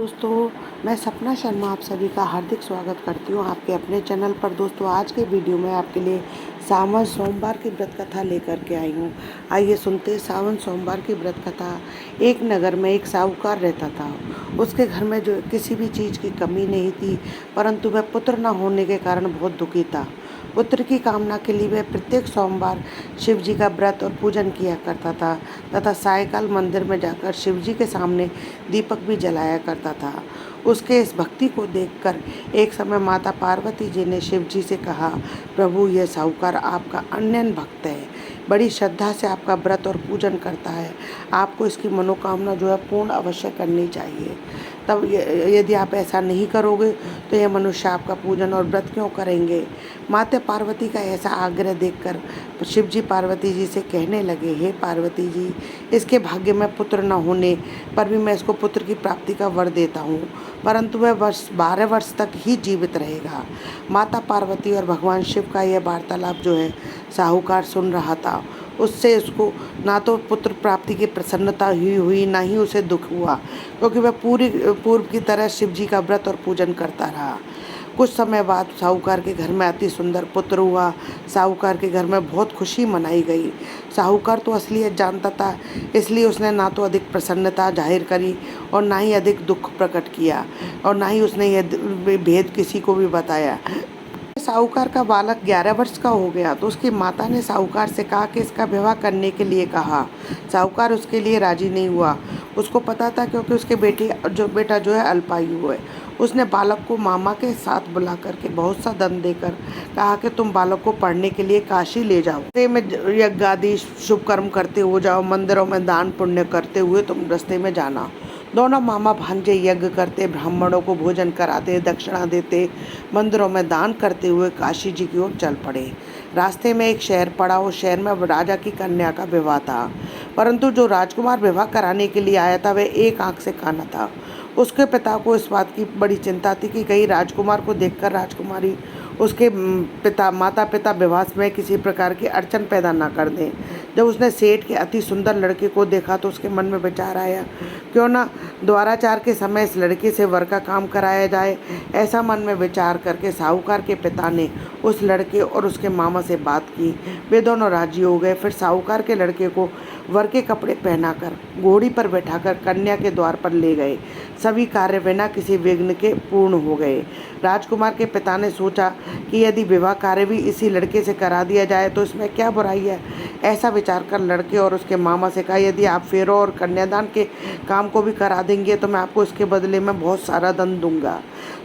दोस्तों, मैं सपना शर्मा आप सभी का हार्दिक स्वागत करती हूँ आपके अपने चैनल पर। दोस्तों, आज के वीडियो में आपके लिए सावन सोमवार की व्रत कथा लेकर के आई हूँ। आइए सुनते हैं सावन सोमवार की व्रत कथा। एक नगर में एक साहूकार रहता था। उसके घर में जो किसी भी चीज़ की कमी नहीं थी, परंतु वह पुत्र न होने के कारण बहुत दुखी था। पुत्र की कामना के लिए वह प्रत्येक सोमवार शिव जी का व्रत और पूजन किया करता था तथा सायकाल मंदिर में जाकर शिव जी के सामने दीपक भी जलाया करता था। उसके इस भक्ति को देखकर एक समय माता पार्वती जी ने शिव जी से कहा, प्रभु, यह साहूकार आपका अनन्य भक्त है, बड़ी श्रद्धा से आपका व्रत और पूजन करता है। आपको इसकी मनोकामना जो है पूर्ण अवश्य करनी चाहिए। तब यदि आप ऐसा नहीं करोगे तो यह मनुष्य आपका पूजन और व्रत क्यों करेंगे। माता पार्वती का ऐसा आग्रह देखकर शिव जी पार्वती जी से कहने लगे, हे पार्वती जी, इसके भाग्य में पुत्र न होने पर भी मैं इसको पुत्र की प्राप्ति का वर देता हूँ, परंतु वह 12 वर्ष तक ही जीवित रहेगा। माता पार्वती और भगवान शिव का यह वार्तालाप जो है साहूकार सुन रहा था। उससे उसको ना तो पुत्र प्राप्ति की प्रसन्नता हुई ना ही उसे दुख हुआ, क्योंकि वह पूर्व की तरह शिव जी का व्रत और पूजन करता रहा। कुछ समय बाद साहूकार के घर में अति सुंदर पुत्र हुआ। साहूकार के घर में बहुत खुशी मनाई गई। साहूकार तो असलियत जानता था, इसलिए उसने ना तो अधिक प्रसन्नता जाहिर करी और ना ही अधिक दुख प्रकट किया, और ना ही उसने यह भेद किसी को भी बताया। साहूकार का बालक 11 वर्ष का हो गया तो उसकी माता ने साहूकार से कहा कि इसका विवाह करने के लिए कहा। साहूकार उसके लिए राजी नहीं हुआ। उसको पता था, क्योंकि उसके बेटा जो है अल्पायु है। उसने बालक को मामा के साथ बुला करके बहुत सा धन देकर कहा कि तुम बालक को पढ़ने के लिए काशी ले जाओ, रास्ते में यज्ञ आदि शुभ कर्म करते हुए जाओ, मंदिरों में दान पुण्य करते हुए तुम रास्ते में जाना। दोनों मामा भांजे यज्ञ करते, ब्राह्मणों को भोजन कराते, दक्षिणा देते, मंदिरों में दान करते हुए काशी जी की ओर चल पड़े। रास्ते में एक शहर पड़ा। उस शहर में राजा की कन्या का विवाह था, परंतु जो राजकुमार विवाह कराने के लिए आया था वह एक आंख से काना था। उसके पिता को इस बात की बड़ी चिंता थी कि कहीं राजकुमार को देखकर राजकुमारी उसके माता पिता विवाह में किसी प्रकार की अड़चन पैदा ना कर दें। जब उसने सेठ के अति सुंदर लड़के को देखा तो उसके मन में विचार आया, क्यों ना द्वाराचार के समय इस लड़के से वर का काम कराया जाए। ऐसा मन में विचार करके साहूकार के पिता ने उस लड़के और उसके मामा से बात की। वे दोनों राजी हो गए। फिर साहूकार के लड़के को वर के कपड़े पहनाकर घोड़ी पर बैठाकर कन्या के द्वार पर ले गए। सभी कार्य बिना किसी विघ्न के पूर्ण हो गए। राजकुमार के पिता ने सोचा कि यदि विवाह कार्य भी इसी लड़के से करा दिया जाए तो इसमें क्या बुराई है। ऐसा विचार कर लड़के और उसके मामा से कहा, यदि आप फेरों और कन्यादान के काम को भी करा देंगे तो मैं आपको इसके बदले में बहुत सारा धन दूंगा।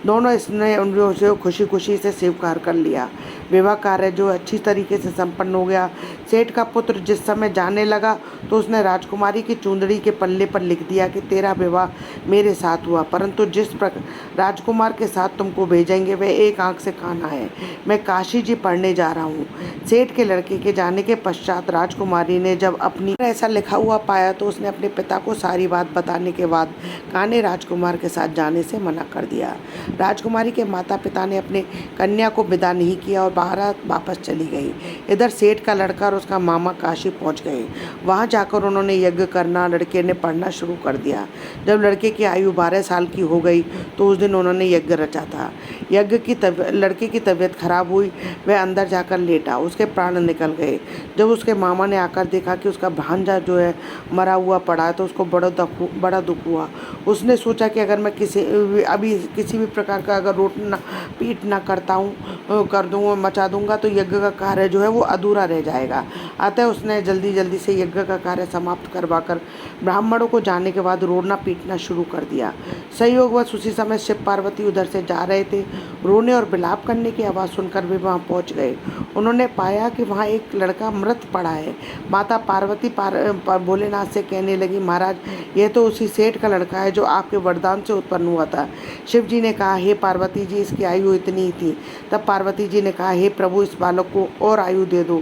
दोनों इसने उनसे खुशी खुशी से स्वीकार कर लिया। विवाह कार्य जो अच्छी तरीके से संपन्न हो गया। सेठ का पुत्र जिस समय जाने लगा तो उसने राजकुमारी की चूंदड़ी के पल्ले पर लिख दिया कि तेरा विवाह मेरे साथ हुआ, परंतु जिस प्रकार राजकुमार के साथ तुमको भेजेंगे वह एक आंख से काना है। मैं काशी जी पढ़ने जा रहा हूँ। सेठ के लड़के के जाने के पश्चात राजकुमारी ने जब अपनी ऐसा लिखा हुआ पाया तो उसने अपने पिता को सारी बात बताने के बाद काने राजकुमार के साथ जाने से मना कर दिया। राजकुमारी के माता पिता ने अपने कन्या को विदा नहीं किया और बारात वापस चली गई। इधर सेठ का लड़का और उसका मामा काशी पहुंच गए। वहां जाकर उन्होंने यज्ञ करना, लड़के ने पढ़ना शुरू कर दिया। जब लड़के की आयु 12 साल की हो गई तो उस दिन उन्होंने यज्ञ रचा था। लड़के की तबीयत खराब हुई। वह अंदर जाकर लेटा, उसके प्राण निकल गए। जब उसके मामा ने आकर देखा कि उसका भांजा जो है मरा हुआ पड़ा है तो उसको बड़ा दुख हुआ। उसने सोचा कि अगर मैं किसी भी प्रकार का अगर पीट ना कर दूँगा, मचा दूंगा तो यज्ञ का कार्य जो है वो अधूरा रह जाएगा। अतः उसने जल्दी से यज्ञ का कार्य समाप्त करवाकर ब्राह्मणों को जाने के बाद रोना पीटना शुरू कर दिया। संयोगवश उसी समय शिव पार्वती उधर से जा रहे थे। रोने और विलाप करने की आवाज़ सुनकर वे वहाँ पहुँच गए। उन्होंने पाया कि वहाँ एक लड़का मृत पड़ा है। माता पार्वती भोलेनाथ से कहने लगी, महाराज, यह तो उसी सेठ का लड़का है जो आपके वरदान से उत्पन्न हुआ था। शिव जी ने कहा, हे पार्वती जी, इसकी आयु इतनी ही थी। तब पार्वती जी ने कहा, हे प्रभु, इस बालक को और आयु दे दो,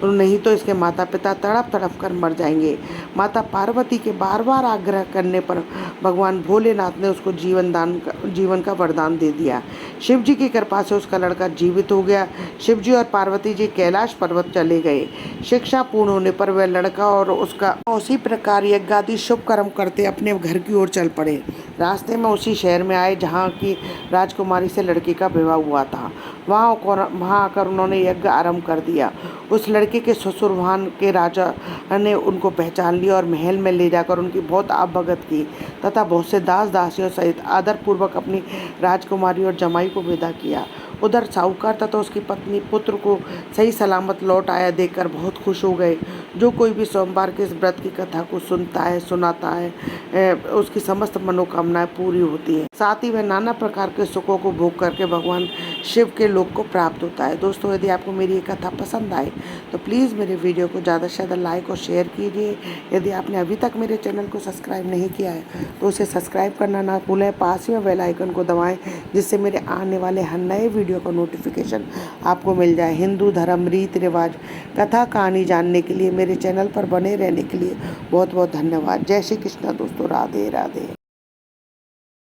नहीं तो इसके माता पिता तड़प कर मर जाएंगे। माता पार्वती के बार बार आग्रह करने पर भगवान भोलेनाथ ने उसको जीवन का वरदान दे दिया। शिव जी की कृपा से उसका लड़का जीवित हो गया। शिव जी और पार्वती जी कैलाश पर्वत चले गए। शिक्षा पूर्ण होने पर वह लड़का और उसका उसी प्रकार यज्ञ आदि शुभ कर्म करते अपने घर की ओर चल पड़े। रास्ते में उसी शहर में आए जहाँ की राजकुमारी से लड़की का विवाह हुआ था। वहाँ आकर उन्होंने यज्ञ आरंभ कर दिया। उस लड़के के ससुर वहाँ के राजा ने उनको पहचान लिया और महल में ले जाकर उनकी बहुत आभगत की तथा बहुत से दास दासियों सहित आदरपूर्वक अपनी राजकुमारी और जमाई को विदा किया। उधर साहूकार तथा उसकी पत्नी पुत्र को सही सलामत लौट आया देखकर बहुत खुश हो गए। जो कोई भी सोमवार के इस व्रत की कथा को सुनता है, सुनाता है, उसकी समस्त मनोकामनाएं पूरी होती है। साथ ही वह नाना प्रकार के सुखों को भोग करके भगवान शिव के लोक को प्राप्त होता है। दोस्तों, यदि आपको मेरी ये कथा पसंद आए तो प्लीज़ मेरे वीडियो को ज़्यादा से ज़्यादा लाइक और शेयर कीजिए। यदि आपने अभी तक मेरे चैनल को सब्सक्राइब नहीं किया है तो उसे सब्सक्राइब करना ना भूलें। पास में बेल आइकन को दबाएं जिससे मेरे आने वाले हर नए वीडियो का नोटिफिकेशन आपको मिल जाए। हिंदू धर्म, रीति रिवाज, कथा कहानी जानने के लिए मेरे चैनल पर बने रहने के लिए बहुत बहुत धन्यवाद। जय श्री कृष्ण दोस्तों, राधे राधे।